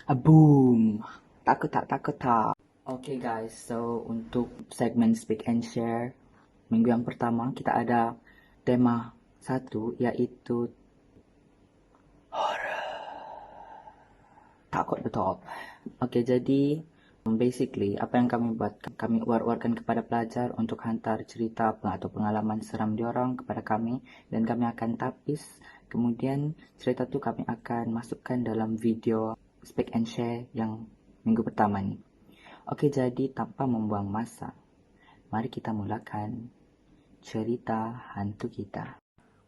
Boom! Takut tak, takut tak. Oke guys, so untuk segmen Speak and Share minggu yang pertama kita ada tema satu yaitu takut betul. Oke, jadi basically apa yang kami buat, kami war-warkan kepada pelajar untuk hantar cerita atau pengalaman seram diorang kepada kami dan kami akan tapis. Kemudian cerita itu kami akan masukkan dalam video Speak and Share yang minggu pertama nih. Oke, jadi tanpa membuang masa, mari kita mulakan cerita hantu kita.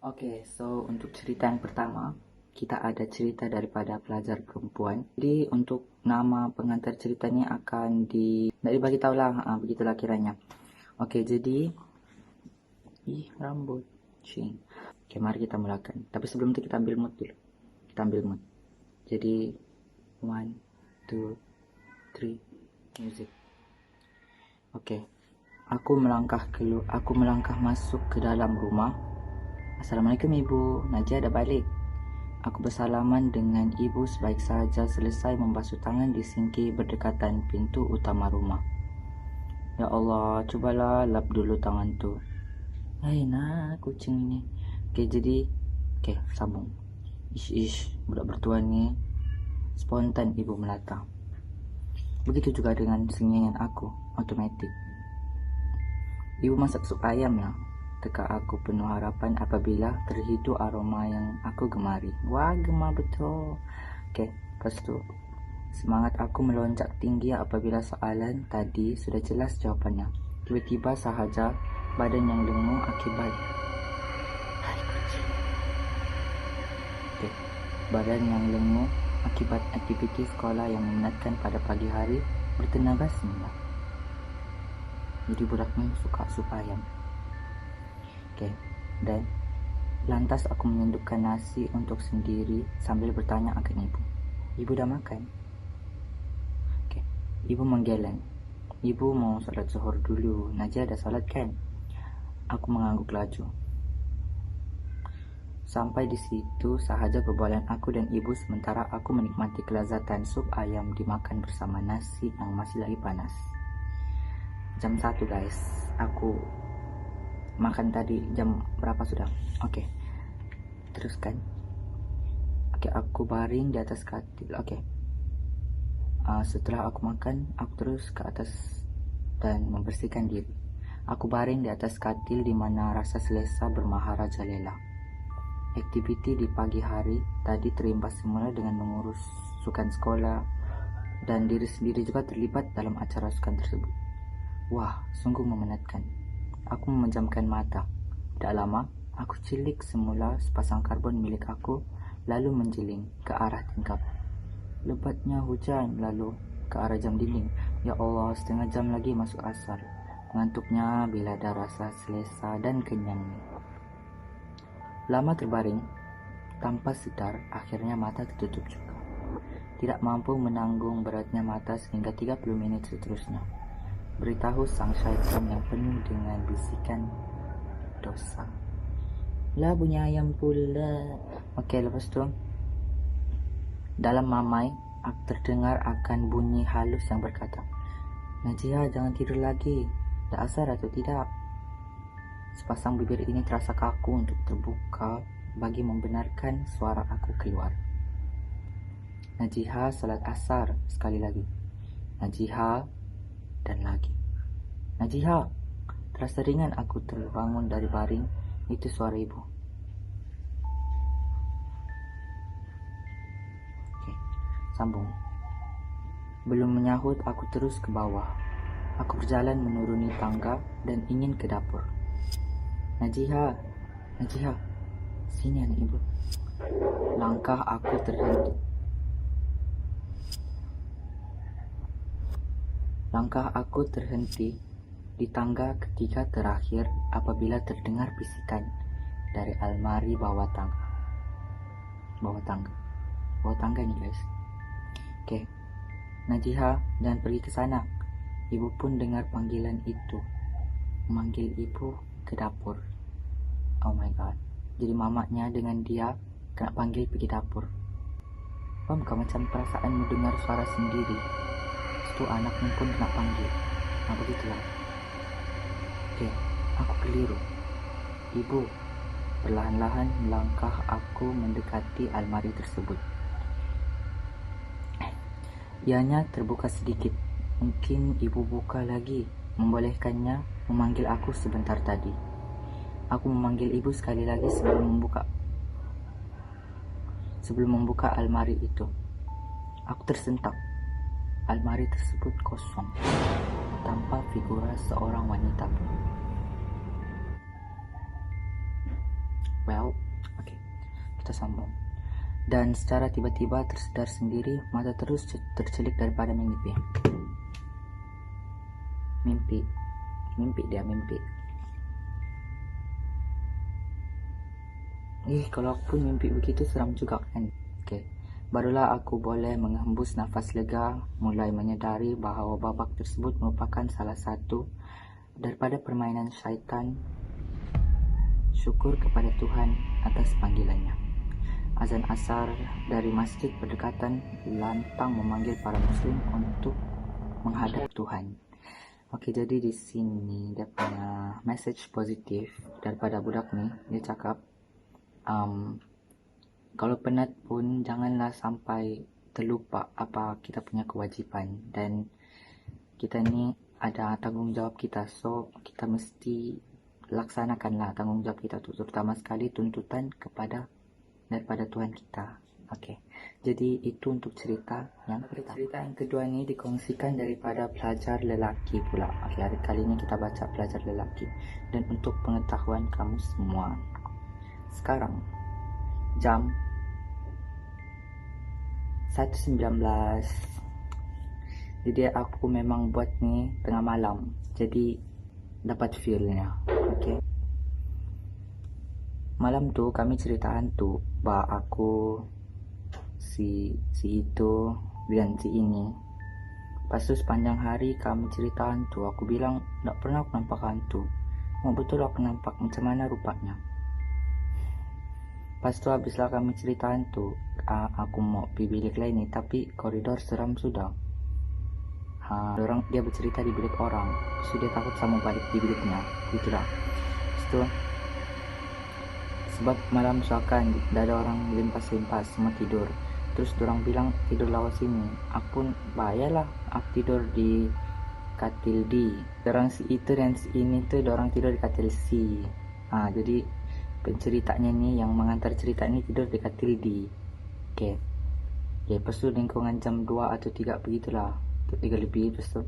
Oke, so untuk cerita yang pertama, kita ada cerita daripada pelajar perempuan. Jadi untuk nama pengantar ceritanya akan nggak dibagi tahu lah, begitulah kiranya. Oke, jadi rambut, cing. Oke, mari kita mulakan. Tapi sebelum itu kita ambil mood dulu. Kita ambil mood. Jadi 1, 2, 3, music. Oke, aku melangkah masuk ke dalam rumah. Assalamualaikum ibu, Najia dah balik. Aku bersalaman dengan ibu sebaik saja selesai membasuh tangan di sinki berdekatan pintu utama rumah. Ya Allah, cubalah lap dulu tangan tu. Hai nak, kucing ini. Oke, sambung. Ish, budak bertuan ni. Spontan ibu melata. Begitu juga dengan sengingan aku, otomatik. Ibu masak sup ayam ya. Teka aku penuh harapan apabila terhidu aroma yang aku gemari. Wah, gemar betul. Oke, lepas tu semangat aku melonjak tinggi apabila soalan tadi sudah jelas jawapannya. Tiba-tiba sahaja badan yang lenguh akibat badan yang lenguh akibat aktiviti sekolah yang meminatkan pada pagi hari bertenaga semula. Jadi budak ni suka sup ayam. Oke, dan lantas aku menyendupkan nasi untuk sendiri sambil bertanya akan ibu. Ibu dah makan? Oke, ibu menggeleng. Ibu mau salat zuhur dulu. Najia dah salat kan? Aku mengangguk laju. Sampai di situ sahaja perbualan aku dan ibu sementara aku menikmati kelezatan sup ayam dimakan bersama nasi yang masih lagi panas. Jam 1 guys, aku makan tadi jam berapa sudah? Oke, teruskan. Oke, aku baring di atas katil. Oke, setelah aku makan, aku terus ke atas dan membersihkan diri. Aku baring di atas katil di mana rasa selesa bermaharajalela. Aktiviti di pagi hari tadi terimbas semula dengan mengurus sukan sekolah dan diri sendiri juga terlibat dalam acara sukan tersebut. Wah, sungguh memenatkan. Aku memejamkan mata. Tak lama, aku cilik semula sepasang karbon milik aku, lalu menjeling ke arah tingkap. Lebatnya hujan, lalu ke arah jam dinding. Ya Allah, setengah jam lagi masuk asar. Mengantuknya bila ada rasa selesa dan kenyang. Lama terbaring, tanpa sedar, akhirnya mata tertutup juga. Tidak mampu menanggung beratnya mata sehingga 30 menit seterusnya. Beritahu sang syaitan yang penuh dengan bisikan dosa. Lah, bunyi ayam pula. Oke, lepas tu dalam mamai terdengar akan bunyi halus yang berkata, Najia, jangan tidur lagi. Dah asar atau tidak? Sepasang bibir ini terasa kaku untuk terbuka bagi membenarkan suara aku keluar. Najiha, salat asar. Sekali lagi. Najiha, dan lagi. Najiha, terasa ringan aku terbangun dari baring. Itu suara ibu. Oke, sambung. Belum menyahut, aku terus ke bawah. Aku berjalan menuruni tangga dan ingin ke dapur. Najiha, sini anak ibu. Langkah aku terhenti di tangga ketiga terakhir apabila terdengar bisikan dari almari bawah tangga nih guys. Oke, Najiha, jangan pergi ke sana. Ibu pun dengar panggilan itu, memanggil ibu ke dapur. Oh my god, jadi mamanya dengan dia kena panggil pergi dapur. Paham kah macam perasaan mendengar suara sendiri? Itu anakmu pun nak panggil. Nah begitulah. Oke, aku keliru. Ibu perlahan-lahan melangkah aku mendekati almari tersebut. Ianya terbuka sedikit. Mungkin ibu buka lagi, membolehkannya memanggil aku sebentar tadi. Aku memanggil ibu sekali lagi sebelum membuka almari itu. Aku tersentak. Almari tersebut kosong, tanpa figura seorang wanita pun. Well, oke, kita sambung. Dan secara tiba-tiba tersedar sendiri, mata terus tercelik daripada mimpi. Kalau aku pun mimpi begitu seram juga kan. Oke. Barulah aku boleh menghembus nafas lega, mulai menyadari bahawa babak tersebut merupakan salah satu daripada permainan syaitan. Syukur kepada Tuhan atas panggilannya. Azan asar dari masjid berdekatan lantang memanggil para muslim untuk menghadap Tuhan. Oke, jadi di sini dia punya message positif daripada budak ni. Dia cakap, kalau penat pun janganlah sampai terlupa apa kita punya kewajipan, dan kita ni ada tanggungjawab kita, so kita mesti laksanakanlah tanggungjawab kita tu, terutama sekali tuntutan daripada Tuhan kita. Oke, jadi itu untuk cerita yang pertama. Cerita yang kedua ni dikongsikan daripada pelajar lelaki pula. Oke, hari kali ini kita baca pelajar lelaki. Dan untuk pengetahuan kamu semua, sekarang jam 1.19. Jadi aku memang buat ni tengah malam, jadi dapat feelnya. Okay. Malam tu kami cerita hantu, aku, si itu dan si ini. Lepas tu sepanjang hari kami cerita hantu. Aku bilang tak pernah aku nampak hantu. Betul aku nampak, macam mana rupanya. Lepas tu habislah kami cerita hantu, aku mau pergi bilik lain ni, tapi koridor seram sudah. Dia bercerita di bilik orang, so dia takut sama balik di biliknya, itulah. Lepas tu sebab malam suakan ada orang limpas-limpas semua tidur, terus orang bilang tidur lawas sini. Aku pun bayalah, aku tidur di katil D. Orang si itu dan si ini tu orang tidur di katil C. Jadi penceritanya ni, yang mengantar cerita ni tidur di katil D. Okay. Lepas tu lingkungan jam 2 atau 3 begitulah, 3 lebih. Lepas tu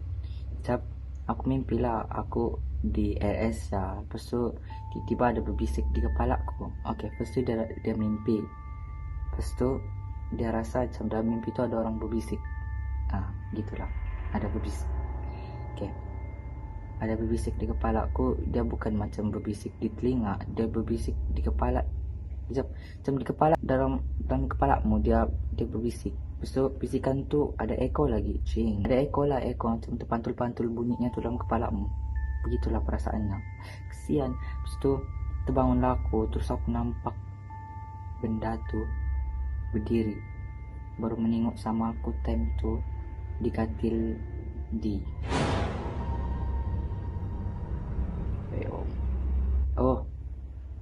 aku mimpi lah aku di RS ya. Lepas tu tiba-tiba ada berbisik di kepala aku. Okay, lepas tu dia mimpi. Lepas tu dia rasa macam dalam mimpi tu ada orang berbisik. Gitulah, ada berbisik. Okay, ada berbisik di kepala aku. Dia bukan macam berbisik di telinga, dia berbisik di kepala. Macam di kepala, dalam kepalamu dia berbisik. Lepas tu bisikan tu ada echo lagi. Ada echo macam terpantul-pantul bunyinya tu dalam kepalamu. Begitulah perasaannya. Kesian. Lepas tu terbangunlah aku, terus aku nampak benda tu berdiri, baru menengok sama aku time tu di katil D.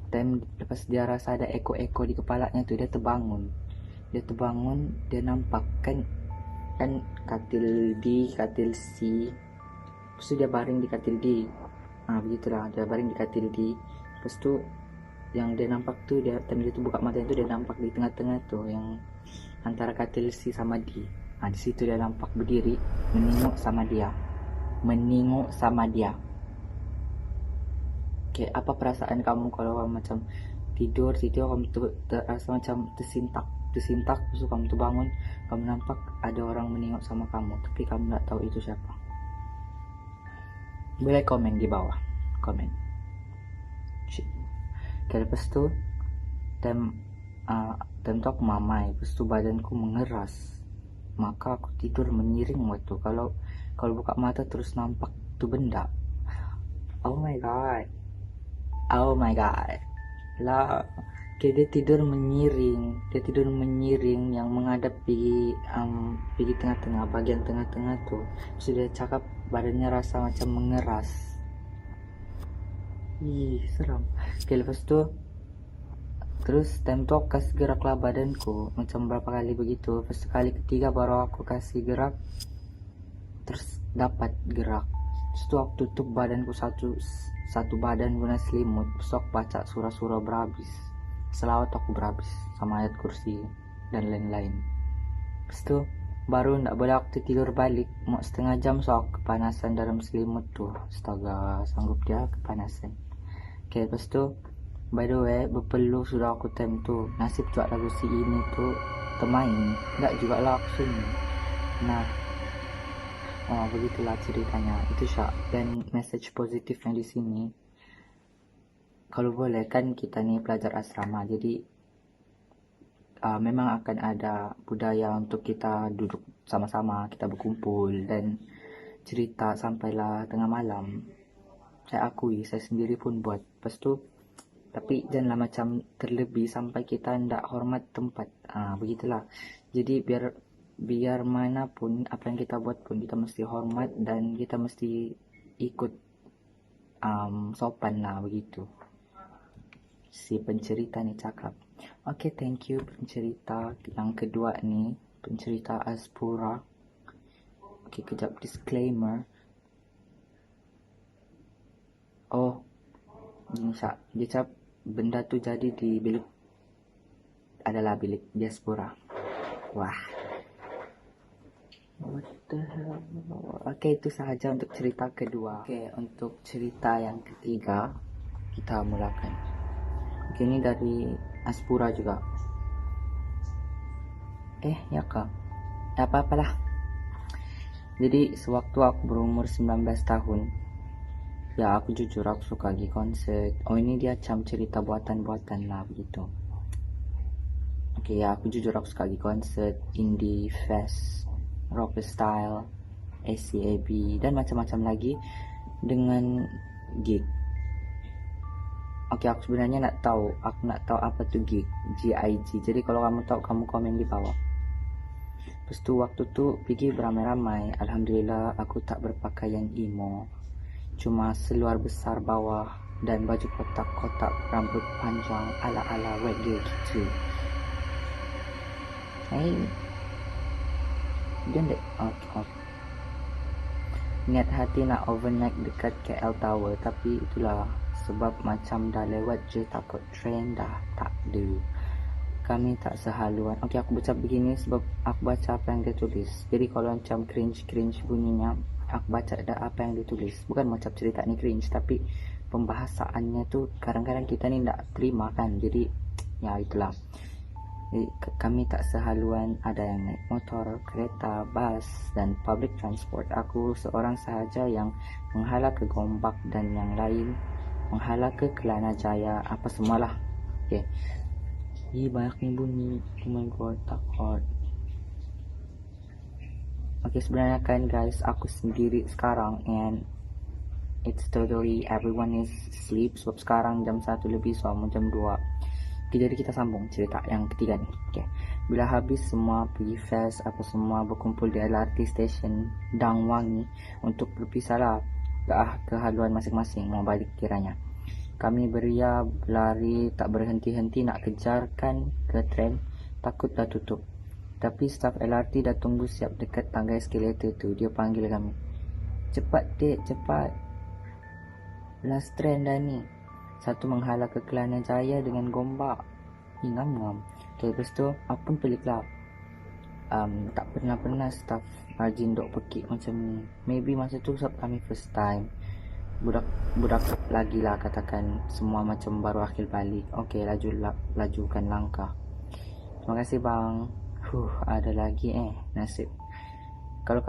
Time lepas dia rasa ada echo di kepalanya tu, dia terbangun, dia nampak kan katil D, katil C. Lepas tu dia baring di katil D. Begitulah, dia baring di katil D. Lepas tu yang dia nampak tu, dia tu buka mata tu, dia nampak di tengah-tengah tu yang antara katil C sama D. Di situ dia nampak berdiri menengok sama dia. Okay, apa perasaan kamu kalau kamu macam tidur kamu terasa macam tersintak, terus kamu terbangun, kamu nampak ada orang menengok sama kamu, tapi kamu tak tahu itu siapa? Boleh komen di bawah, komen. Okay, lepas tu time tu aku mamai, lepas tu badanku mengeras, maka aku tidur menyiring waktu. Kalau buka mata terus nampak tu benda. Oh my god lah, Okay, dia tidur menyiring yang menghadap pergi tengah-tengah, bagian tengah-tengah tuh. Terus dia cakap badannya rasa macam mengeras. Ih, seram. Okay, lepas tu terus time tu aku kasih geraklah badanku macam berapa kali begitu. Lepas tu kali ketiga baru aku kasih gerak, terus dapat gerak. Terus tu aku tutup badanku satu badan guna selimut. Terus aku baca surah-surah berhabis, selawat aku berhabis sama ayat kursi dan lain-lain. Lepas tu baru ndak boleh aku tidur balik. Mau setengah jam so aku kepanasan dalam selimut tuh. Astaga, sanggup dia kepanasan. Okay, lepas tu by the way, berpeluh sudah aku time tu. Nasib juga lagu si ini tu termain, ndak juga lah aku sunyi. Nah, begitulah ceritanya. Itu Syak. Dan message positifnya di sini, kalau boleh kan kita nih pelajar asrama, jadi memang akan ada budaya untuk kita duduk sama-sama, kita berkumpul dan cerita sampailah tengah malam. Saya akui, saya sendiri pun buat. Lepas tu, tapi janganlah macam terlebih sampai kita ndak hormat tempat. Begitulah. Jadi biar mana pun apa yang kita buat pun kita mesti hormat dan kita mesti ikut sopan lah begitu. Si pencerita ni cakap. Okay, thank you pencerita. Yang kedua ni pencerita Aspura. Okay, kejap disclaimer. Oh, ini Syak. Dia cakap benda tu jadi di bilik diaspora. Wah, what the hell. Okay, itu sahaja untuk cerita kedua. Okay, untuk cerita yang ketiga kita mulakan. Okay, ini dari Aspura juga. Ya kak, apa-apalah. Jadi sewaktu aku berumur 19 tahun, ya aku jujur aku suka pergi konsert. Ini dia macam cerita buatan-buatan lah begitu. Okay, ya aku jujur aku suka pergi konsert, Indie Fest, Rock Style, ACAB dan macam-macam lagi dengan gig. Okay, aku sebenarnya nak tahu apa tu gig, GIG. Jadi kalau kamu tahu, kamu komen di bawah. Lepas tu waktu tu pergi beramai-ramai. Alhamdulillah aku tak berpakaian emo, cuma seluar besar bawah dan baju kotak-kotak, rambut panjang ala-ala reggae gitu. Niat hati nak overnight dekat KL Tower, tapi itulah sebab macam dah lewat je takut trend dah tak ada. Kami tak sehaluan. Okay, aku baca begini sebab aku baca apa yang dia tulis. Jadi kalau macam cringe bunyinya, aku baca dah apa yang dia tulis. Bukan macam cerita ni cringe, tapi pembahasannya tu kadang-kadang kita ni tak terima kan. Jadi ya itulah. Jadi, kami tak sehaluan ada yang naik motor, kereta, bas dan public transport. Aku seorang sahaja yang menghala ke Gombak dan yang lain menghala ke Kelana Jaya, apa semualah. Okay. Banyak yang bunyi. Oh my god, takut. Okay, sebenarnya kan guys, aku sendiri sekarang and it's totally everyone is sleep. Sebab sekarang jam 1 lebih, so jam 2. Okay, jadi kita sambung cerita yang ketiga nih. Okay. Bila habis semua pergi fest apa semua, berkumpul di LRT station Dangwangi untuk berpisah lah ke haluan masing-masing mau balik kiranya. Kami beria berlari tak berhenti-henti nak kejarkan ke tren, takut dah tutup. Tapi staf LRT dah tunggu siap dekat tangga eskalator tu. Dia panggil kami, cepat dek, cepat, last tren dah ni. Satu menghala ke Kelana Jaya dengan Gombak. Ngam-ngam. Okay, lepas tu aku pun pelik lah. Tak pernah staf rajin dok pekik macam ni. Maybe masa tu sebab kami first time, budak lagi lah katakan, semua macam baru akhir balik. Okay, lajukan langkah. Terima kasih bang. Ada lagi nasib. Kalau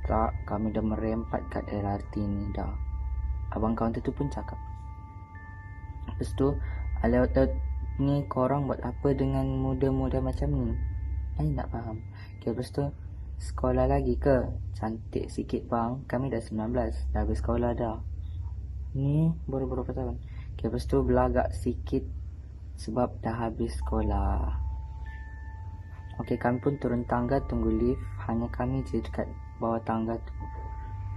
tak, kami dah merempat kat LRT ni dah. Abang kaunter tu pun cakap, lepas tu laut ni korang buat apa dengan muda-muda macam ni? Tak faham. Okay, lepas tu sekolah lagi ke? Cantik sikit bang, kami dah 19, dah habis sekolah dah. Ni baru berapa tahun. Okay, lepas tu belagak sikit sebab dah habis sekolah. Okey, kami pun turun tangga tunggu lift. Hanya kami je dekat bawah tangga tu.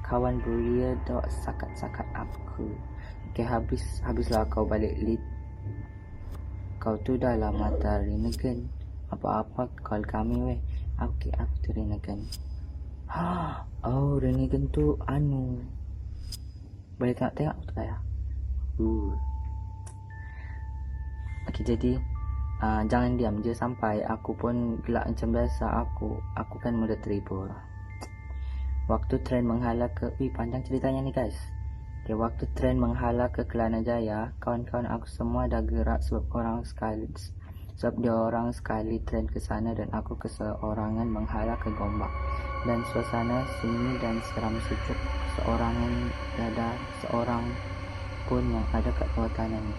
Kawan beria dok sakat-sakat aku. Okey, habislah kau balik lift. Kau tu dah lah mata Renegan. Apa-apa call kami weh. Okey, aku tu Renegan. Oh, Renegan tu anu. Boleh tengok tak ya? Okey, jadi jangan diam je sampai aku pun gelak macam biasa. Aku kan mudah terhibur. Waktu tren menghala ke panjang ceritanya ni guys. Okay, waktu tren menghala ke Kelana Jaya, kawan-kawan aku semua dah gerak sebab dia orang sekali tren ke sana dan aku keseorangan menghala ke Gombak. Dan suasana sunyi dan seram sejuk, ada seorang pun yang ada kat bawah tanah ni.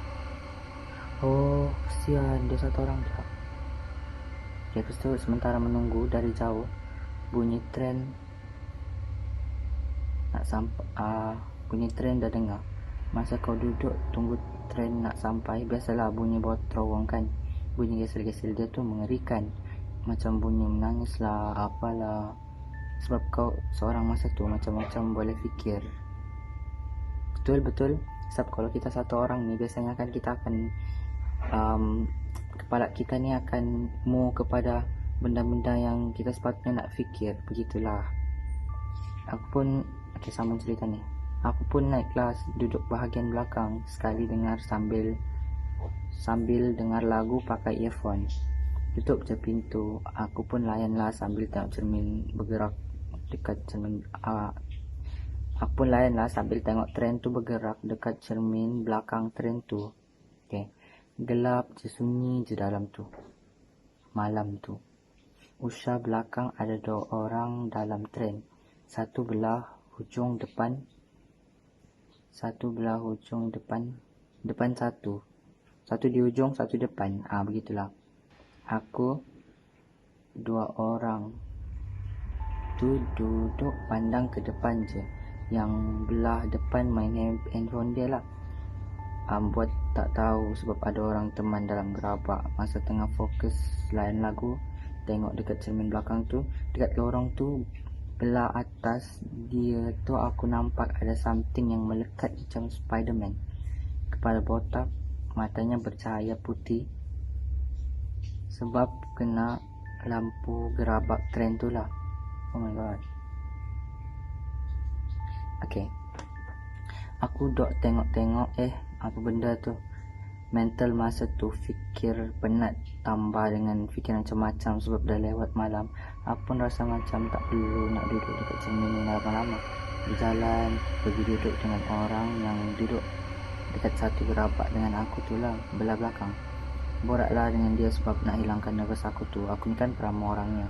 Oh, kesian, dia satu orang je. Okay, lepas tu sementara menunggu dari jauh, bunyi tren nak sampai. Bunyi tren dah dengar. Masa kau duduk tunggu tren nak sampai, biasalah bunyi bawah terowong kan. Bunyi gesel-gesel dia tu mengerikan. Macam bunyi menangis lah, apalah. Sebab kau seorang masa tu macam-macam boleh fikir. Betul-betul. Sebab kalau kita satu orang ni, biasanya kan kita akan kepala kita ni akan mau kepada benda-benda yang kita sepatutnya nak fikir. Begitulah. Aku pun sambung cerita ni. Aku pun naik kelas, duduk bahagian belakang. Sekali dengar sambil dengar lagu pakai earphone. Tutup je pintu. Aku pun layanlah sambil tengok cermin bergerak dekat cermin. Aku pun layanlah sambil tengok tren tu bergerak dekat cermin belakang tren tu. Okay. Gelap je, sunyi je dalam tu. Malam tu. Usha belakang ada 2 orang dalam tren. Satu belah hujung depan satu. Satu di hujung, satu depan. Begitulah. Aku 2 orang tu duduk pandang ke depan je. Yang belah depan main handphone dia lah. Buat tak tahu sebab ada orang teman dalam gerabak. Masa tengah fokus layan lagu, tengok dekat cermin belakang tu, dekat lorong tu belah atas dia tu aku nampak ada something yang melekat macam Spiderman. Kepala botak, matanya bercahaya putih sebab kena lampu gerabak tren tu lah. Oh my god. Okay, aku dok tengok-tengok apa benda tu. Mental masa tu fikir penat tambah dengan fikiran macam-macam sebab dah lewat malam. Aku pun rasa macam tak perlu nak duduk dekat cermin ni lama-lama. Berjalan, pergi duduk dengan orang yang duduk dekat satu gerabak dengan aku tu lah, belah belakang. Boraklah dengan dia sebab nak hilangkan nervous aku tu. Aku ni kan peramah orangnya.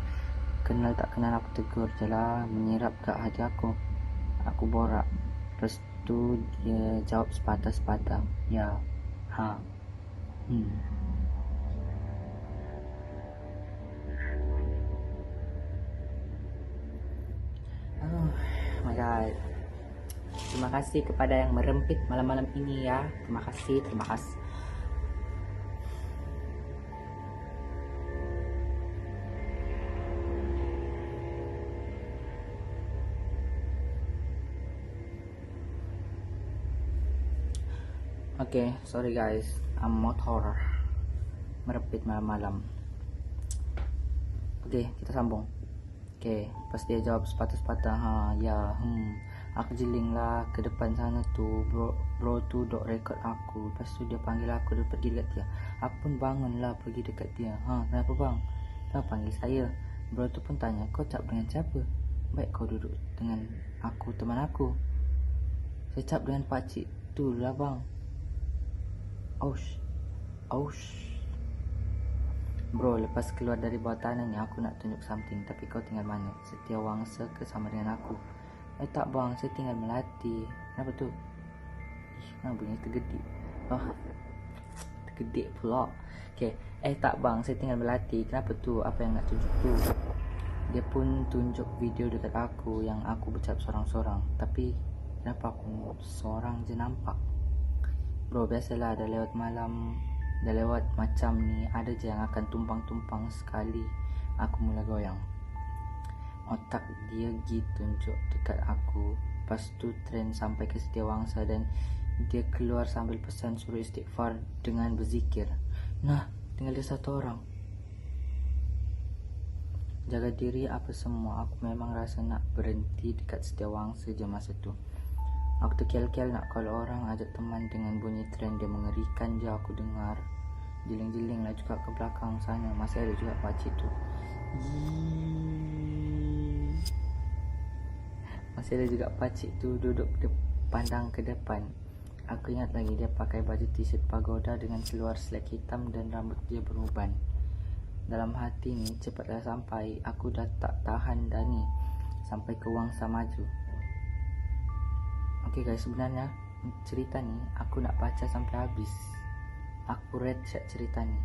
Kenal tak kenal aku tegur je lah, menyirap kat hati aku. Aku borak. Lepas tu dia jawab sepatah-sepatah. Ya. Oh my god. Terima kasih kepada yang merempit malam-malam ini ya. Terima kasih. Okay, sorry guys. Motor merepit malam-malam. Okay, kita sambung. Okay, pas dia jawab sepatah-sepatah. Aku jeling lah ke depan sana tu. Bro tu dok rekod aku. Lepas tu dia panggil aku, dia pergi dekat dia. Aku pun bangun lah pergi dekat dia. Kenapa bang? Kenapa panggil saya? Bro tu pun tanya, kau cap dengan siapa? Baik kau duduk dengan aku, teman aku. Saya cap dengan pakcik tu lah bang. Bro, lepas keluar dari bawah tanah ni aku nak tunjuk something. Tapi kau tinggal mana? Setiawangsa ke sama dengan aku? Tak bang, saya tinggal Melati. Kenapa tu? Kenapa bunyi tergedik? Tergedik pula. Okay. Tak bang, saya tinggal Melati. Kenapa tu? Apa yang nak tunjuk tu? Dia pun tunjuk video dekat aku yang aku bercakap sorang-sorang. Tapi kenapa aku seorang je nampak? Bro, biasalah dah lewat malam dah lewat macam ni, ada je yang akan tumpang-tumpang sekali aku mula goyang. Otak dia tunjuk dekat aku. Lepas tu tren sampai ke Setiawangsa dan dia keluar sambil pesan suruh istighfar dengan berzikir. Nah, tinggal dia satu orang. Jaga diri apa semua. Aku memang rasa nak berhenti dekat Setiawangsa je masa tu. Aku terkel-kel nak kalau orang ajak teman dengan bunyi tren dia mengerikan je aku dengar. Jeling-jeling lah juga ke belakang sana. Masih ada juga pakcik tu. Masih ada juga pakcik tu duduk pandang ke depan. Aku ingat lagi dia pakai baju t-shirt pagoda dengan seluar selek hitam dan rambut dia beruban. Dalam hati ni, cepatlah sampai. Aku dah tak tahan dah ni. Sampai ke Wangsa Maju. Okay guys, sebenarnya cerita ni aku nak baca sampai habis. Aku read cerita ni.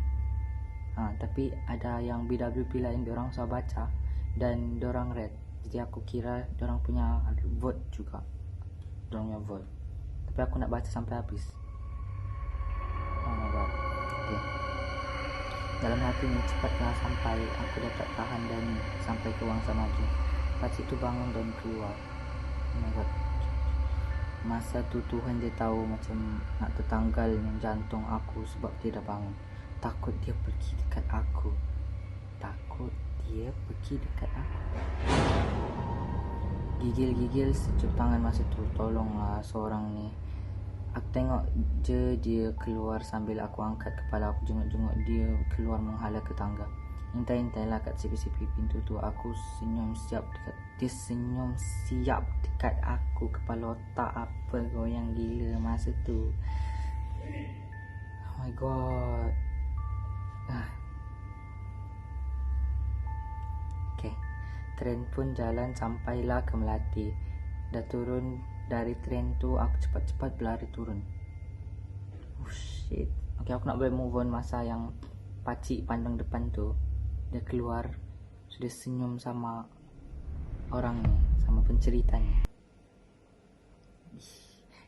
Tapi ada yang BWP lain diorang sudah baca dan diorang read. Jadi aku kira diorang punya vote juga. Diorang punya vote. Tapi aku nak baca sampai habis. Oh my god. Okay. Dalam hati ni cepatlah sampai. Aku dah tak tahan dan sampai ke Wangsa Maju. Pakcik tu bangun dan keluar. Oh my god. Masa tu Tuhan dia tahu macam nak tertanggal dengan jantung aku sebab dia dah bangun. Takut dia pergi dekat aku. Gigil-gigil secup tangan masa tu. Tolonglah seorang ni. Aku tengok je dia keluar sambil aku angkat kepala aku jenguk-jenguk dia keluar menghala ke tangga. Intai-intailah kat sipi-sipi pintu tu. Aku senyum siap dekat dia, senyum siap dekat aku. Kepala otak apa goyang gila masa tu. Oh my god. Okay, tren pun jalan sampailah ke Melati. Dah turun dari tren tu, aku cepat-cepat berlari turun. Oh shit. Okay, aku nak boleh move on masa yang pakcik pandang depan tu. Dia keluar, sudah senyum sama orang ni, sama pencerita ni.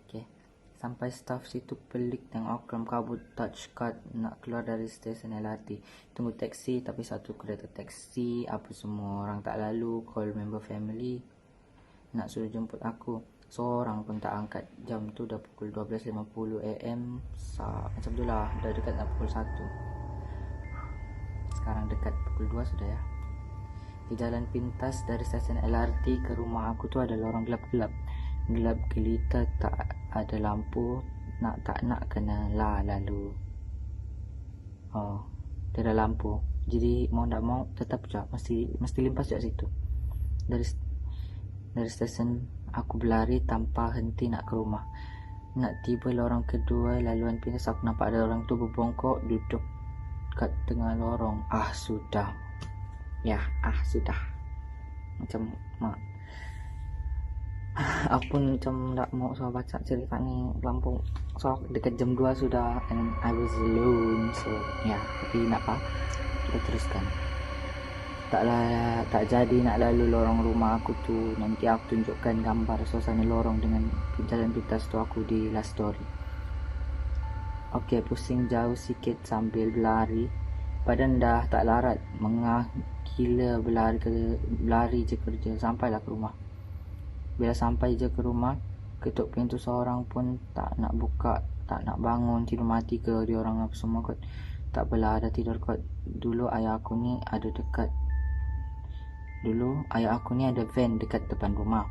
Okay, sampai staff situ pelik tengok Akram kabut touch card nak keluar dari stesen LRT. Tunggu taksi tapi satu kereta taksi, apa semua orang tak lalu. Call member family nak suruh jemput aku, seorang pun tak angkat. Jam tu dah pukul 12.50 AM. Macam tu lah, dah dekat nak pukul 1. Sekarang dekat pukul 2 sudah ya. Di jalan pintas dari stesen LRT ke rumah aku tu ada lorong gelap-gelap. Gelap gelita, tak ada lampu. Tak nak kena lalu. Oh, tak ada lampu. Jadi mau tak mau tetap je mesti limpas je situ. Dari stesen aku berlari tanpa henti nak ke rumah. Nak tiba lorong kedua laluan pintas, aku nampak ada orang tu berbongkok duduk kat tengah lorong. Sudah. Macam aku pun macam tak mau baca cerita ni lampu. So dekat jam 2 sudah and I was alone. So tapi nak apa, kita teruskan. Tak jadi nak lalu lorong rumah aku tu. Nanti aku tunjukkan gambar suasana lorong dengan jalan pintas tu aku di last story. Okay, pusing jauh sikit sambil berlari. Badan dah tak larat, mengah gila berlari je kerja. Sampailah ke rumah. Bila sampai je ke rumah, ketuk pintu seorang pun tak nak buka. Tak nak bangun, tidur mati ke dia orang apa semua kot. Tak apalah, dah tidur kot. Dulu ayah aku ni ada van dekat depan rumah.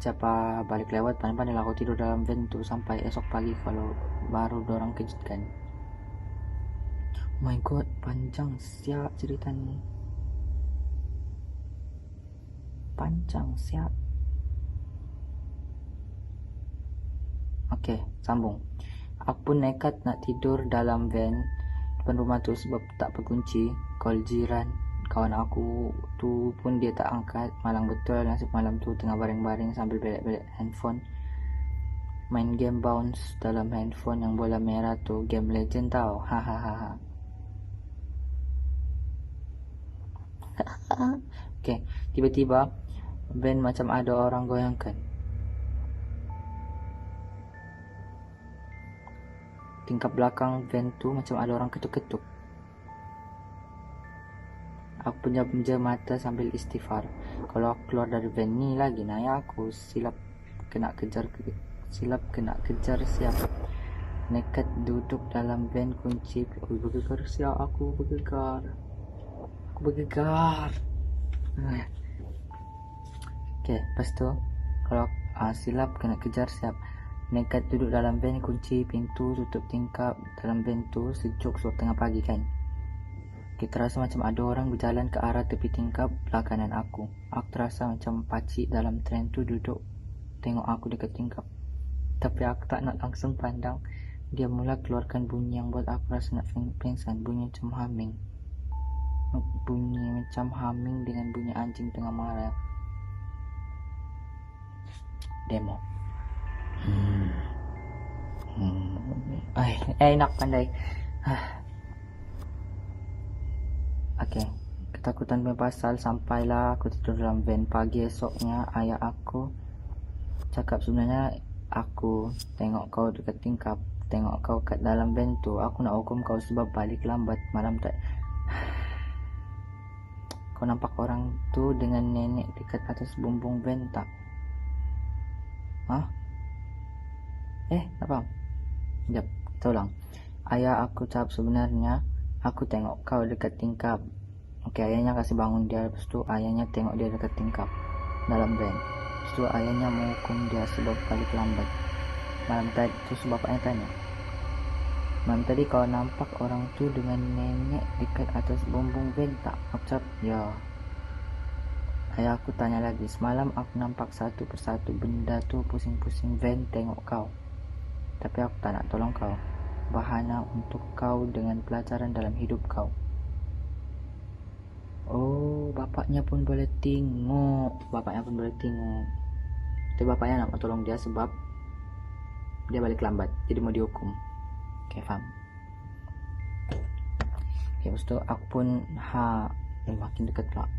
Siapa balik lewat, pandai-pandai lah aku tidur dalam van tu sampai esok pagi kalau baru dorang kejutkan. Oh my god, panjang siap cerita ni. Panjang siap. Okay, sambung. Aku pun nekat nak tidur dalam van depan rumah tu sebab tak berkunci. Call jiran, kawan aku tu pun dia tak angkat. Malang betul, nasib malam tu tengah baring-baring sambil belek-belek handphone. Main game bounce dalam handphone yang bola merah tu, game legend tau. Hahaha. Okay, tiba-tiba van macam ada orang goyangkan. tingkap belakang van tu macam ada orang ketuk-ketuk. Aku pejam-pejam mata sambil istighfar. Kalau aku keluar dari van ni lagi naya aku silap kena kejar siap. Nekat duduk dalam van kunci. Bergegar siap, aku bergegar. Okay, lepas tu kalau silap kena kejar siap. Nekat duduk dalam van, kunci pintu, tutup tingkap. Dalam van tu sejuk sebab tengah pagi kan. Kita rasa macam ada orang berjalan ke arah tepi tingkap belah kanan aku. Aku terasa macam pakcik dalam tren tu duduk tengok aku dekat tingkap. Tapi aku tak nak langsung pandang. Dia mula keluarkan bunyi yang buat aku rasa nak pingsan. Bunyi macam humming dengan bunyi anjing tengah marah. Demo. Enak pandai. Okay, ketakutan berpasal sampailah aku tidur dalam van. Pagi esoknya ayah aku cakap sebenarnya aku tengok kau dekat tingkap, tengok kau kat dalam van tu. Aku nak hukum kau sebab balik lambat malam tak. Kau nampak orang tu dengan nenek dekat atas bumbung van tak? Tak faham. Sekejap, tolong. Ayah aku cakap sebenarnya aku tengok kau dekat tingkap. Okay, ayahnya kasih bangun dia. Lepas tu ayahnya tengok dia dekat tingkap dalam van. Lepas tu ayahnya menghukum dia sebab balik lambat malam tadi. Terus bapaknya tanya, malam tadi kau nampak orang tu dengan nenek dekat atas bumbung van tak? Aku cakap, ya. Ayah aku tanya lagi, semalam aku nampak satu persatu benda tu pusing-pusing van tengok kau. Tapi aku tak nak tolong kau. Bahana untuk kau dengan pelajaran dalam hidup kau. Oh, bapaknya pun boleh tengok. Tapi bapaknya nak tolong dia sebab dia balik lambat, jadi mau dihukum. Okay, faham. Okay, lepas tu aku pun makin dekat pula.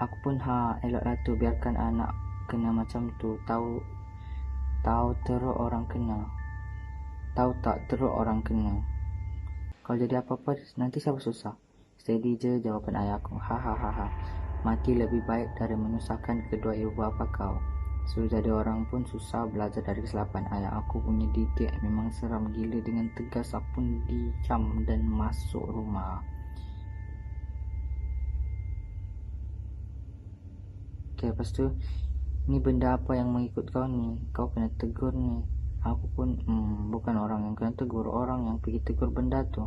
Aku pun eloklah tu, biarkan anak kena macam tu. Tahu teruk orang kena. Tahu tak teruk orang kena. Kalau jadi apa-apa nanti siapa susah? Steady je jawapan ayahku. Hahaha. Mati lebih baik dari menyusahkan kedua ibu bapa kau. Sudah jadi orang pun susah belajar dari kesilapan. Ayah aku punya didik memang seram gila. Dengan tegas aku pun diam dan masuk rumah. Okay, lepas tu, ni benda apa yang mengikut kau ni? Kau kena tegur ni. Aku pun bukan orang yang kena tegur, orang yang pergi tegur benda tu.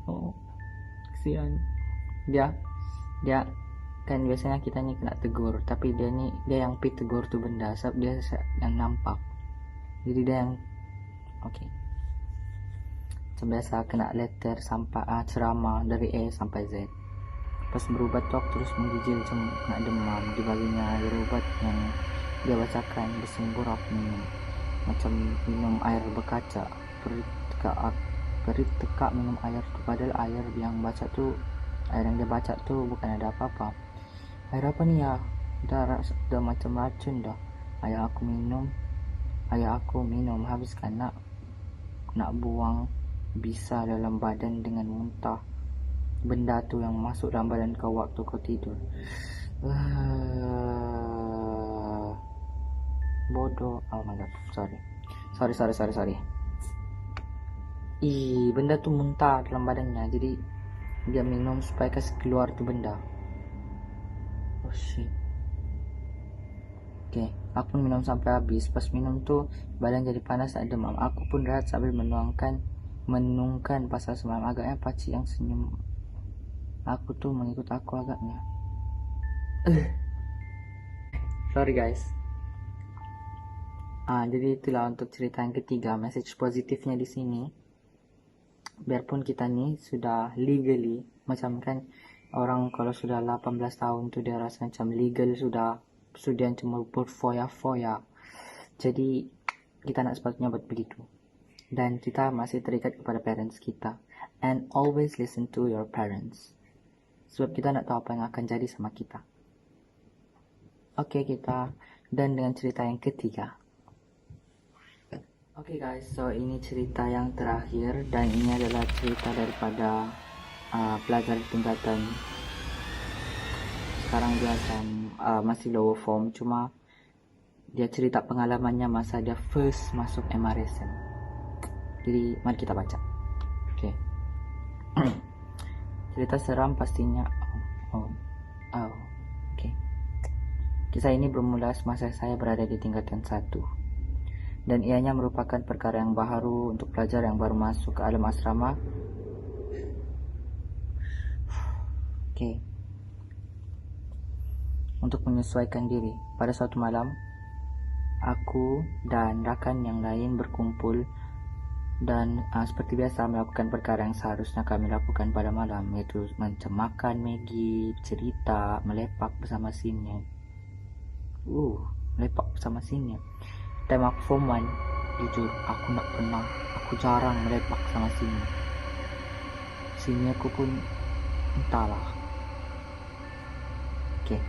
Oh, kesian. Dia kan biasanya kita ni kena tegur, tapi dia yang pergi tegur tu benda sebab dia yang nampak. Jadi dia yang okay. Macam biasa kena letter sampai ceramah dari A sampai Z. Pas berubat tu aku terus menggigil macam nak demam. Dibaginya air ubat yang dia bacakan, bersembur aku minum. Macam minum air berkaca. Perit tekak minum air tu. Padahal air yang dia baca tu bukan ada apa-apa. Air apa ni ya? Dah macam racun dah. Ayah aku minum habiskan nak buang bisa dalam badan dengan muntah. Benda tu yang masuk dalam badan kau waktu kau tidur. Bodoh. Oh my god, sorry. Benda tu muntah dalam badannya. Jadi dia minum supaya kasih keluar tu benda. Oh shit. Okay, aku pun minum sampai habis. Pas minum tu badan jadi panas dan demam. Aku pun rehat sambil menungkan pasal semalam. Agaknya pakcik yang senyum aku tu mengikut aku agaknya. Sorry guys. Jadi itulah untuk cerita yang ketiga. Message positifnya di sini, biarpun kita ni sudah legally, macam kan orang kalau sudah 18 tahun tu dia rasa macam legal sudah cuma berfoya-foya. Jadi kita nak sepatutnya buat begitu. Dan kita masih terikat kepada parents kita. And always listen to your parents. Sebab kita nak tahu apa yang akan jadi sama kita. Okay, kita dan dengan cerita yang ketiga. Oke guys, so ini cerita yang terakhir dan ini adalah cerita daripada pelajar tingkatan sekarang dia masih lower form, cuma dia cerita pengalamannya masa dia first masuk MRSM. Jadi mari kita baca. Oke. Cerita seram pastinya. Oke. Kisah ini bermula semasa saya berada di tingkatan 1. Dan ianya merupakan perkara yang baru untuk pelajar yang baru masuk ke alam asrama. Oke. Untuk menyesuaikan diri. Pada suatu malam, aku dan rakan yang lain berkumpul dan seperti biasa melakukan perkara yang seharusnya kami lakukan pada malam, yaitu macam makan Maggi, cerita, melepak bersama senior. Melepak bersama senior. Time aku form 1, jujur aku jarang melepak sama senior. Seniorku pun entahlah. Oke,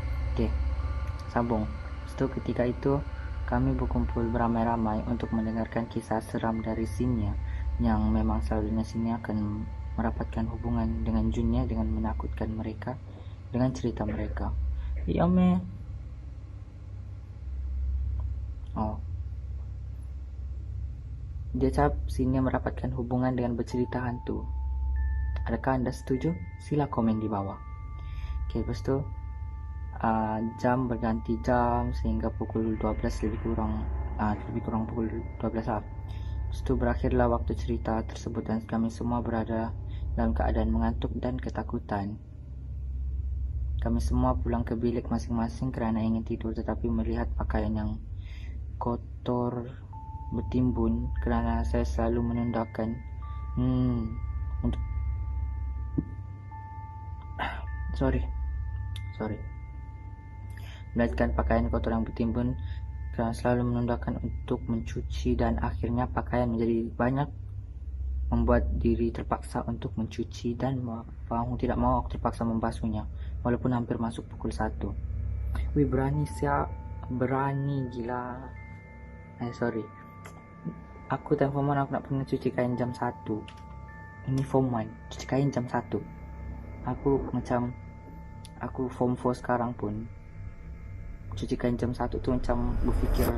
sambung. Setelah ketika itu kami berkumpul beramai-ramai untuk mendengarkan kisah seram dari senior, yang memang selalunya senior akan merapatkan hubungan dengan junior dengan menakutkan mereka dengan cerita mereka. Iya meh. Dia cap senior merapatkan hubungan dengan bercerita hantu. Adakah anda setuju? Sila komen di bawah. Oke, lepas tu jam berganti jam sehingga pukul 12 lebih kurang pukul 12 lah. Lepas tu berakhirlah waktu cerita tersebut dan kami semua berada dalam keadaan mengantuk dan ketakutan. Kami semua pulang ke bilik masing-masing kerana ingin tidur, tetapi melihat pakaian yang kotor bertimbun kerana saya selalu menundakan untuk melihatkan pakaian kotor yang bertimbun kerana selalu menundakan untuk mencuci, dan akhirnya pakaian menjadi banyak, membuat diri terpaksa untuk mencuci, dan mau tidak mau aku terpaksa membasuhnya walaupun hampir masuk pukul 1. Wih, berani gila. Aku time form 1 aku nak pernah cuci kain jam 1. Ini form 1 cuci kain jam 1. Aku form 4 sekarang pun cuci kain jam 1 tu macam berfikir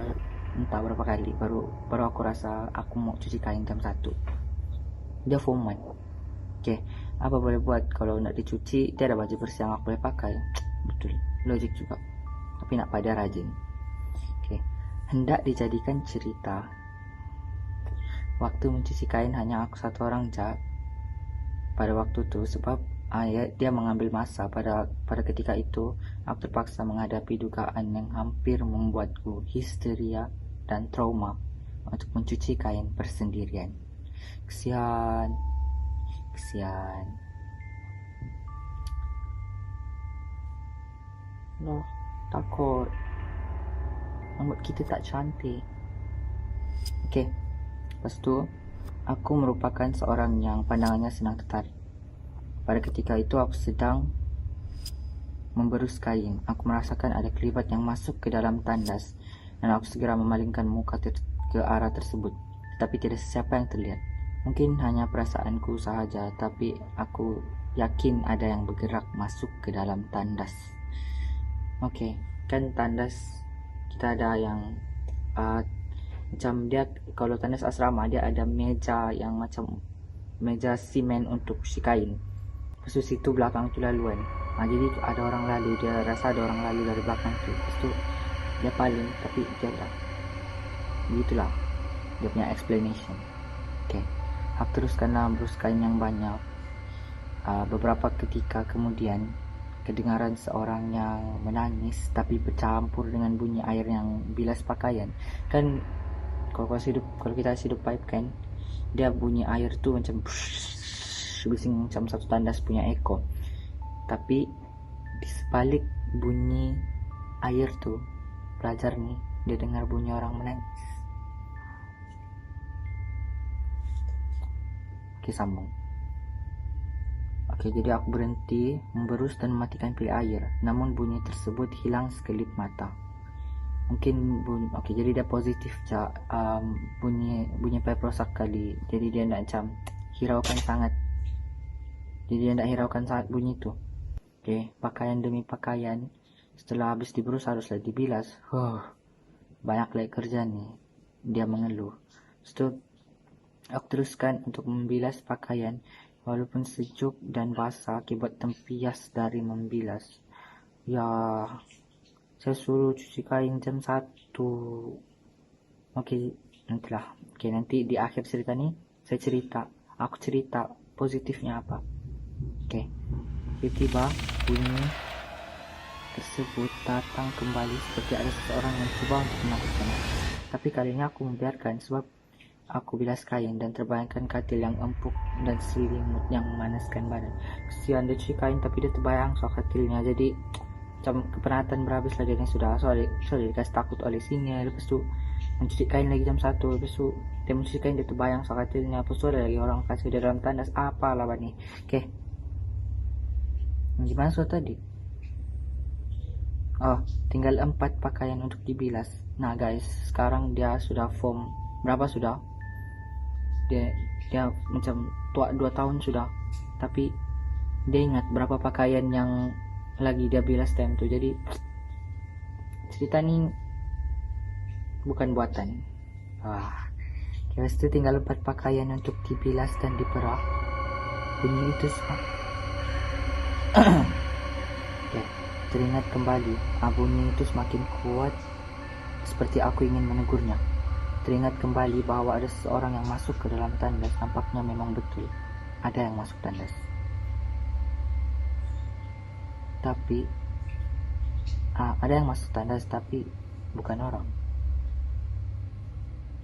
entah berapa kali baru aku rasa aku mau cuci kain jam 1. Dia form 1. Okay, apa boleh buat, kalau nak dicuci dia ada baju bersih yang aku boleh pakai. Betul, logik juga, tapi nak pada rajin. Okay, hendak dijadikan cerita. Waktu mencuci kain hanya aku satu orang pada waktu itu, sebab dia mengambil masa. Pada ketika itu aku terpaksa menghadapi dugaan yang hampir membuatku histeria dan trauma untuk mencuci kain bersendirian. Kesian. Loh, takut rambut kita tak cantik. Okay, lepas tu aku merupakan seorang yang pandangannya senang tertarik. Pada ketika itu aku sedang memberus kain. Aku merasakan ada kelibat yang masuk ke dalam tandas dan aku segera memalingkan muka ke arah tersebut, tetapi tidak sesiapa yang terlihat. Mungkin hanya perasaanku sahaja, tapi aku yakin ada yang bergerak masuk ke dalam tandas. Okey, kan tandas kita ada yang macam dia, kalau tandas asrama dia ada meja yang macam meja simen untuk cuci kain. Lepas tu situ belakang tu laluan. Jadi ada orang lalu, dia rasa ada orang lalu dari belakang tu. Lepas tu dia paling, tapi dia tak. Begitulah dia punya explanation. Okay, aku teruskanlah berus kain yang banyak. Beberapa ketika kemudian kedengaran seorang yang menangis tapi bercampur dengan bunyi air yang bilas pakaian. Kan kalau kita hidup pipe kan, dia bunyi air tu macam bising macam satu tandas punya ekor. Tapi di sebalik bunyi air tu, pelajar ni dia dengar bunyi orang menangis. Okey, sambung. Okey, jadi aku berhenti memberus dan mematikan bilik air. Namun bunyi tersebut hilang sekelip mata. mungkin bunyi, oke, jadi dia positif, bunyi peprosak kali, jadi dia tidak macam hiraukan sangat, jadi dia tidak hiraukan sangat bunyi itu. Oke, pakaian demi pakaian, setelah habis diberus haruslah dibilas. Banyak lagi kerja nih, dia mengeluh. Setelah aku teruskan untuk membilas pakaian, walaupun sejuk dan basah akibat tempias dari membilas. Ya, saya suruh cuci kain jam 1. Oke, nantilah. Oke, nanti di akhir cerita nih aku cerita positifnya apa. Oke, tiba-tiba bunyi tersebut datang kembali seperti ada seseorang yang mencoba untuk menakutkan aku. Tapi kali ini aku membiarkan, sebab aku bilas kain dan terbayangkan katil yang empuk dan selimut yang memanaskan badan. Kesian dia cuci kain tapi dia terbayang soal katilnya, jadi macam kepenatan berhabis lah dia sudah soalnya dikasih takut oleh sini. Lepas tu mencuci kain lagi jam 1, lepas tu dia mencuci kain, dia terbayang soal katilnya. Lepas tu ada lagi orang kasih dia dalam tandas, apa lah nih. Oke, gimana soal tadi? Tinggal 4 pakaian untuk dibilas. Nah guys, sekarang dia sudah form berapa sudah? Dia macam tua 2 tahun sudah, tapi dia ingat berapa pakaian yang lagi dia bilas time tuh. Jadi cerita ini bukan buatan. Kira itu tinggal 4 pakaian untuk dibilas dan diperah. Bunyi itu teringat kembali. Bunyi itu semakin kuat, seperti aku ingin menegurnya. Teringat kembali bahwa ada seseorang yang masuk ke dalam tandas. Nampaknya memang betul ada yang masuk tandas, tapi ada yang masuk tandas tapi bukan orang.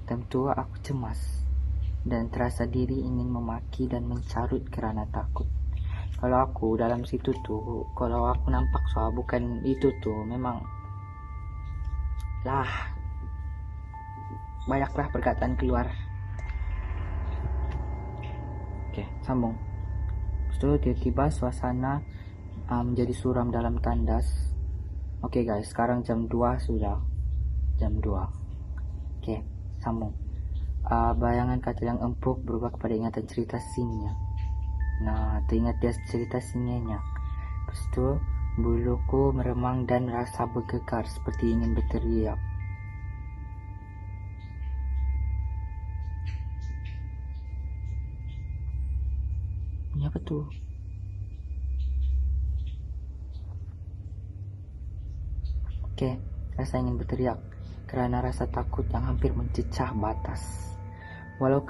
Tentu aku cemas dan terasa diri ingin memaki dan mencarut kerana takut. Kalau aku dalam situ tuh, kalau aku nampak soal bukan itu tuh, memang lah banyaklah perkataan keluar. Oke, sambung. Setelah tiba-tiba suasana menjadi suram dalam tandas. Oke guys, sekarang jam 2 sudah. Jam 2. Oke, sambung. Bayangan katil yang empuk berubah kepada ingatan cerita sinnya. Nah, teringat dia cerita sinnya. Lepas itu, buluku meremang dan rasa bergegar seperti ingin berteriak. Ini apa tuh? Oke, rasa ingin berteriak kerana rasa takut yang hampir mencecah batas. Walau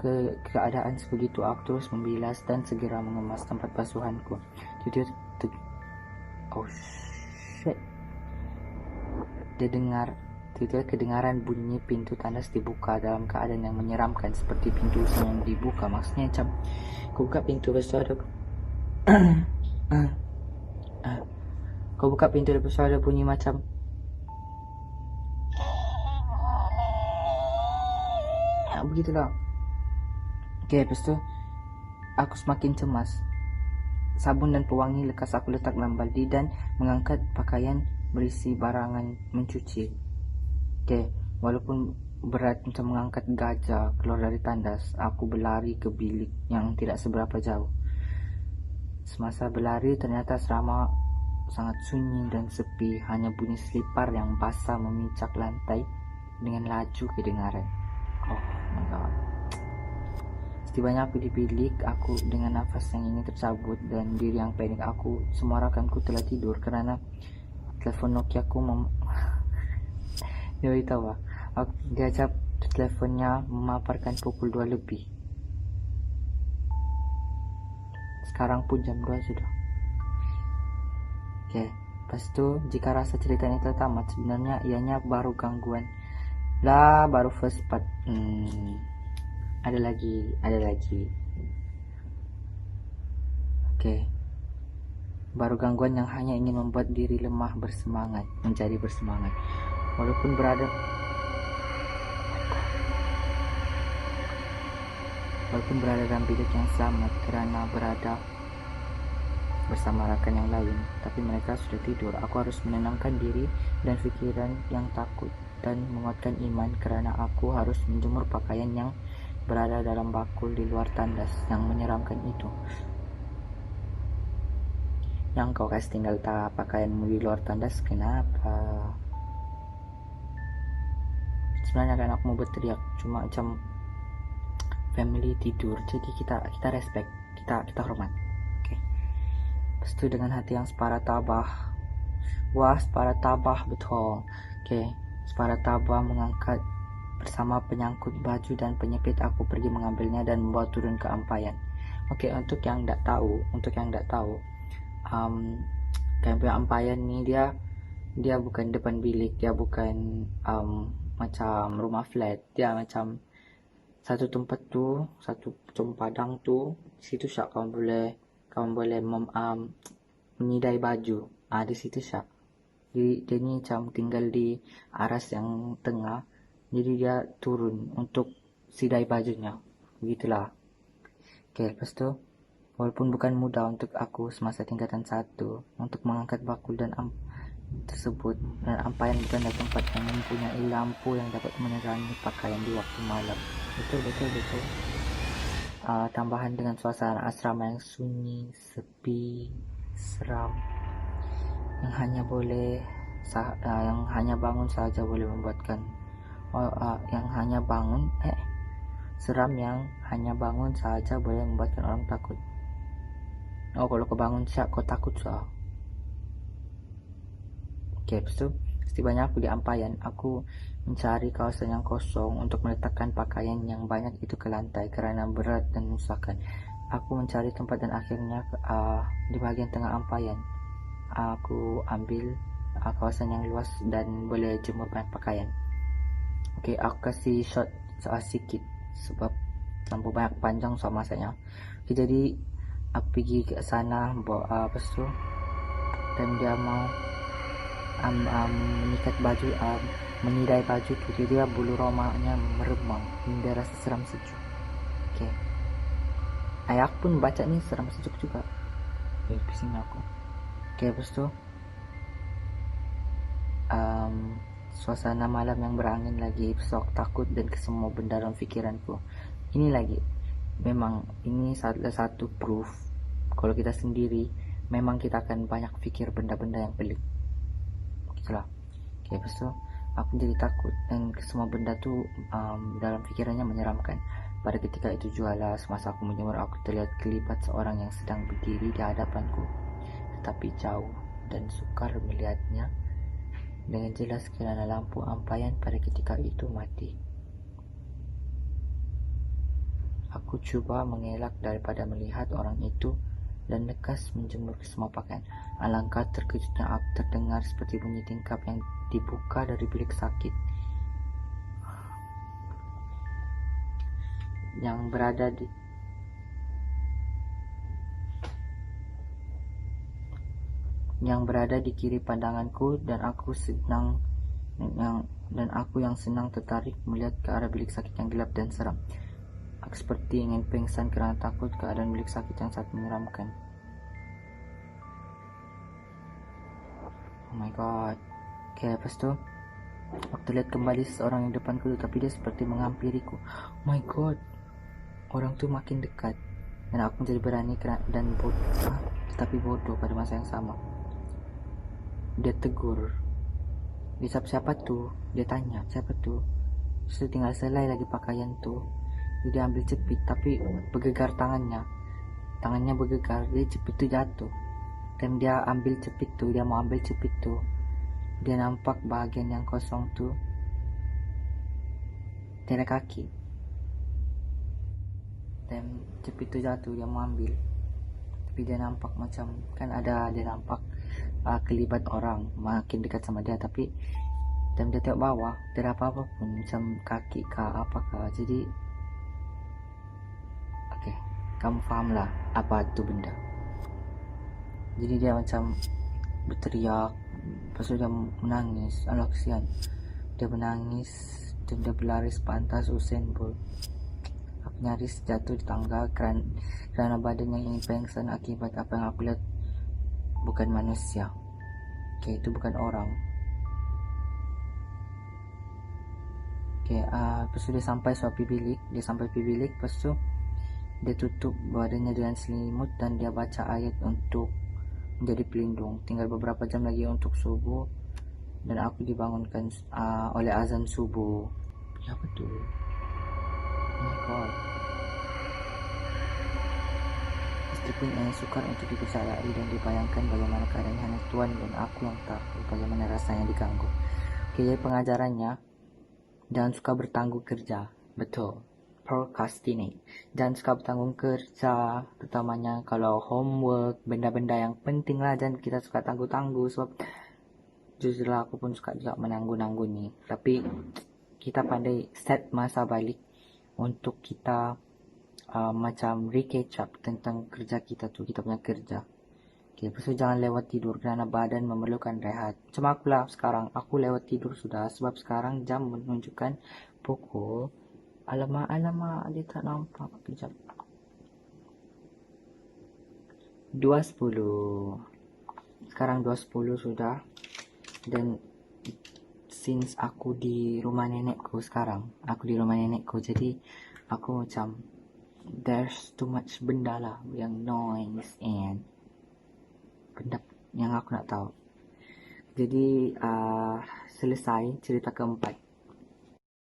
keadaan sebegitu, aku terus membilas dan segera mengemas tempat basuhanku. Oh shit. Tiba-tiba kedengaran bunyi pintu tandas dibuka dalam keadaan yang menyeramkan, seperti pintu yang dibuka. Maksudnya macam kau buka pintu, lepas tu ada kau buka pintu, lepas tu ada bunyi macam begitulah. Oke, lepas tu aku semakin cemas. Sabun dan pewangi lekas aku letak dalam baldi dan mengangkat pakaian berisi barangan mencuci. Oke, walaupun berat macam mengangkat gajah keluar dari tandas, aku berlari ke bilik yang tidak seberapa jauh. Semasa berlari, ternyata asrama sangat sunyi dan sepi. Hanya bunyi selipar yang basah memicak lantai dengan laju kedengaran. Oh my god. Setibanya aku di bilik, aku dengan nafas yang ingin tercabut dan diri yang panik, aku semua rakanku telah tidur kerana telepon Nokia aku dia beritahu dia ajak teleponnya memaparkan pukul 2 lebih. Sekarang pun jam 2 sudah. Oke, lepas tu jika rasa cerita ini telah tamat, sebenarnya ianya baru gangguan lah, baru first part. Ada lagi. Oke. Baru gangguan yang hanya ingin membuat diri lemah menjadi bersemangat. Walaupun berada dalam bilik yang sama kerana berada bersama rakan yang lain, tapi mereka sudah tidur. Aku harus menenangkan diri dan fikiran yang takut dan menguatkan iman karena aku harus menjemur pakaian yang berada dalam bakul di luar tandas yang menyeramkan itu. Yang kau kasih tinggal pakaianmu di luar tandas, kenapa? Sebenarnya kan aku mau berteriak, cuma macam family tidur, jadi kita respect, kita hormat. Oke. Lepas itu dengan hati yang separah tabah, wah separah tabah betul. Oke, separah tabah mengangkat bersama penyangkut baju dan penyepit, aku pergi mengambilnya dan membawa turun ke ampayan. Oke, untuk yang tidak tahu, kayak punya ampayan nih, dia bukan depan bilik, dia bukan macam rumah flat, dia macam satu tempat tuh, satu padang tuh, situ syak kamu boleh menyidai baju. Di situ syak. Jadi dia ni macam tinggal di aras yang tengah, jadi dia turun untuk sidai bajunya, begitulah. Oke, lepas tu walaupun bukan mudah untuk aku semasa tingkatan 1 untuk mengangkat bakul dan tersebut, dan ampayan bukanlah tempat yang mempunyai lampu yang dapat menerangi pakaian di waktu malam. Betul. Tambahan dengan suasana asrama yang sunyi, sepi, seram, yang hanya bangun saja boleh membuatkan seram, yang hanya bangun saja boleh membuatkan orang takut. Kalau kau bangun siap kau takut soal. Oke, lepas itu setibanya aku di ampayan, aku mencari kawasan yang kosong untuk meletakkan pakaian yang banyak itu ke lantai karena berat dan menyusahkan. Aku mencari tempat dan akhirnya di bagian tengah ampayan aku ambil kawasan yang luas dan boleh jemur banyak pakaian. Oke, aku kasih shot sedikit sebab lampu banyak panjang soal masanya. Oke, jadi aku pergi ke sana bawa dan dia mau menyikat baju, menyidai baju tu, dia bulu romanya meremang hingga rasa seram sejuk. Oke, ayah pun baca ni seram sejuk juga. Bising aku. Oke, lepas tu suasana malam yang berangin lagi, sok takut dan kesemua benda dalam fikiranku. Ini lagi, memang ini salah satu proof kalau kita sendiri memang kita akan banyak pikir benda-benda yang pelik. Itulah. Oke, lepas tu aku jadi takut dan semua benda tu dalam fikirannya menyeramkan. Pada ketika itu jualah, semasa aku menjemur, aku terlihat kelibat seorang yang sedang berdiri di hadapanku, tetapi jauh dan sukar melihatnya dengan jelas kerana lampu ampayan pada ketika itu mati. Aku cuba mengelak daripada melihat orang itu dan lekas menjemur semua pakaian. Alangkah terkejutnya aku terdengar seperti bunyi tingkap yang dibuka dari bilik sakit yang berada di kiri pandanganku, dan aku yang senang tertarik melihat ke arah bilik sakit yang gelap dan seram. Aku seperti ingin pingsan kerana takut keadaan bilik sakit yang sangat menyeramkan. Oh my god. Okay, lepas tu aku terlihat kembali seseorang yang depanku, tapi dia seperti menghampiriku. Oh my god, orang tu makin dekat dan aku menjadi berani dan bodoh pada masa yang sama. Dia tegur, dia siapa tu? Dia tanya siapa tu. Terus tinggal selai lagi pakaian tu. Dia ambil cepit, tapi bergegar tangannya bergegar, dia cepit tu jatuh. Dan dia mau ambil cepit tu, dia nampak bahagian yang kosong tu tiada kaki, dan cepit tu jatuh, dia mau ambil, tapi dia nampak macam dia nampak kelibat orang makin dekat sama dia, tapi dan dia tengok bawah, tidak apa-apa pun, macam kaki kah apakah. Jadi kamu fahamlah apa itu benda. Jadi dia macam berteriak, lepas tu dia menangis. Kesian, dia menangis dan dia berlari sepantas Usain Bolt. Aku nyaris jatuh di tangga kerana badan yang ingin pingsan akibat apa yang aku lihat bukan manusia. Itu bukan orang. Lepas tu dia sampai bilik. Lepas tu dia tutup badannya dengan selimut dan dia baca ayat untuk menjadi pelindung. Tinggal beberapa jam lagi untuk subuh dan aku dibangunkan oleh azan subuh. Ya betul. Oh my god. Meskipun yang sukar untuk dipercayai dan dibayangkan bagaimana keadaan hanya Tuhan dan aku yang tahu bagaimana rasanya diganggu. Jadi pengajarannya, jangan suka bertanggung kerja. Betul. Procrastinate. Jangan suka bertanggung kerja, terutamanya kalau homework, benda-benda yang penting lah, jangan kita suka tangguh-tangguh. Sebab jujur lah aku pun suka juga menangguh-nangguh nih. Tapi kita pandai set masa balik untuk kita macam recatch up tentang kerja kita tuh, kita punya kerja. Lepas tu jangan lewat tidur kerana badan memerlukan rehat. Macam aku lah sekarang, aku lewat tidur sudah sebab sekarang jam menunjukkan pukul, alamak dia tak nampak, kejap, 2.10. Sekarang 2.10 sudah. Dan since aku di rumah nenekku sekarang, jadi aku macam there's too much benda lah yang noise and benda yang aku nak tahu. Jadi selesai cerita keempat.